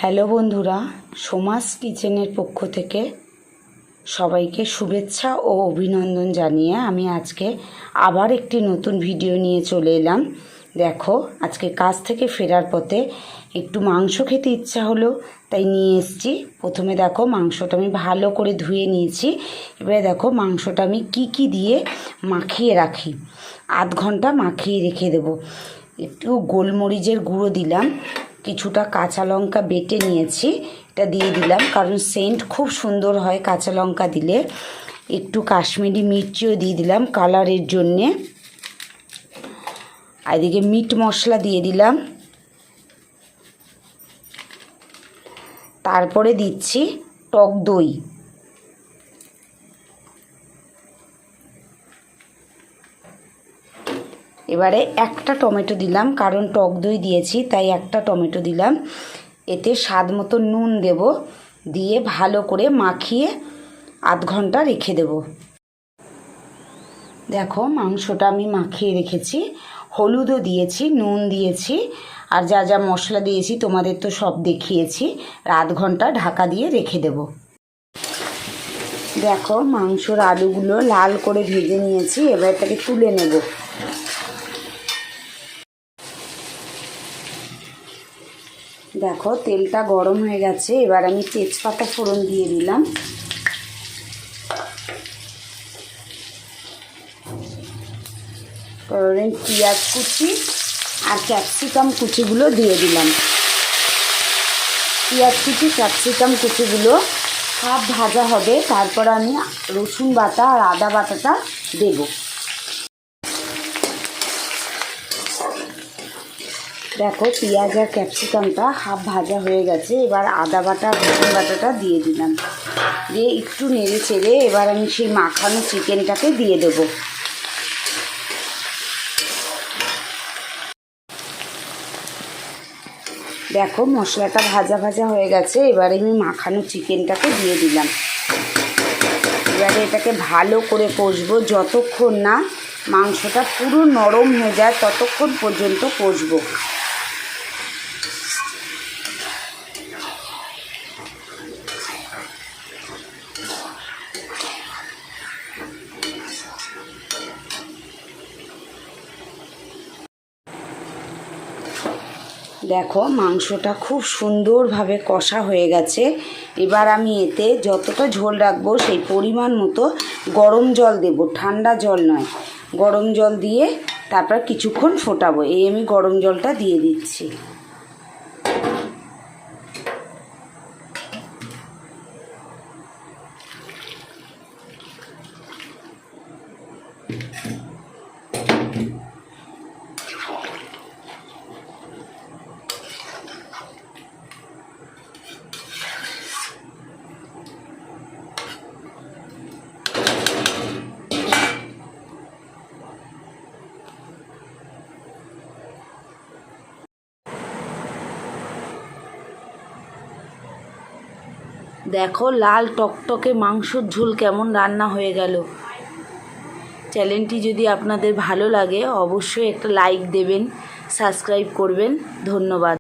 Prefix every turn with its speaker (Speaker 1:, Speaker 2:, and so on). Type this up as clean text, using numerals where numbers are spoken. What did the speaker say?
Speaker 1: Hello বন্ধুরা, সোমাস কিচেনের পক্ষ থেকে সবাইকে শুভেচ্ছা ও অভিনন্দন জানিয়ে আমি আজকে আবার একটি নতুন ভিডিও নিয়ে চলে এলাম। দেখো, আজকে কাজ থেকে ফেরার পথে একটু মাংস খেতে ইচ্ছা হলো, তাই নিয়ে এসেছি। প্রথমে দেখো, মাংসটা আমি ভালো করে ধুয়ে নিয়েছি। এবারে দেখো, মাংসটা আমি কি দিয়ে মাখিয়ে রাখি। আধ ঘন্টা মাখিয়ে রেখে দেবো। একটু গোলমরিচের গুঁড়ো দিলাম, কিছুটা কাঁচা লঙ্কা বেটে নিয়েছি, এটা দিয়ে দিলাম, কারণ সেন্ট খুব সুন্দর হয় কাঁচা লঙ্কা দিলে। একটু কাশ্মীরি মির্চিও দিয়ে দিলাম কালারের জন্যে। আর এদিকে মিট মশলা দিয়ে দিলাম। তারপরে দিচ্ছি টক দই। এবারে একটা টমেটো দিলাম, কারণ টক দই দিয়েছি তাই একটা টমেটো দিলাম। এতে স্বাদ মতো নুন দেব, দিয়ে ভালো করে মাখিয়ে আধ ঘন্টা রেখে দেব। দেখো, মাংসটা আমি মাখিয়ে রেখেছি, হলুদও দিয়েছি, নুন দিয়েছি, আর যা যা মশলা দিয়েছি তোমাদের তো সব দেখিয়েছি। আধ ঘন্টা ঢাকা দিয়ে রেখে দেব। দেখো, মাংসর আলুগুলো লাল করে ভেজে নিয়েছি, এবার এটাকে তুলে নেব। দেখো, তেলটা গরম হয়ে গেছে, এবার আমি তেজপাতা ফোড়ন দিয়ে দিলাম। পেঁয়াজ কুচি আর ক্যাপসিকাম কুচিগুলো দিয়ে দিলাম। পেঁয়াজ কুচি ক্যাপসিকাম কুচিগুলো হাফ ভাজা হবে, তারপর আমি রসুন বাটা আর আদা বাটাটা দেব। দেখো, পেঁয়াজ আর ক্যাপসিকামটা হাফ ভাজা হয়ে গেছে, এবার আদা বাটা রসুন বাটাটা দিয়ে দিলাম। দিয়ে একটু নেড়ে চেড়ে এবার আমি সেই মাখানো চিকেনটাকে দিয়ে দেব। দেখো, মশলাটা ভাজা ভাজা হয়ে গেছে, এবারে আমি মাখানো চিকেনটাকে দিয়ে দিলাম। এবারে এটাকে ভালো করে কষবো, যতক্ষণ না মাংসটা পুরো নরম হয়ে যায় ততক্ষণ পর্যন্ত কষবো। দেখো, মাংসটা খুব সুন্দরভাবে কষা হয়ে গেছে। এবার আমি এতে যতটা ঝোল রাখবো সেই পরিমাণ মতো গরম জল দেব, ঠান্ডা জল নয়, গরম জল দিয়ে তারপর কিছুক্ষণ ফোটাবো। এই আমি গরম জলটা দিয়ে দিচ্ছি। দেখো, লাল টকটকে মাংসর ঝোল কেমন রান্না হয়ে গেল। চ্যানেলটি যদি আপনাদের ভালো লাগে অবশ্যই একটা লাইক দেবেন, সাবস্ক্রাইব করবেন। ধন্যবাদ।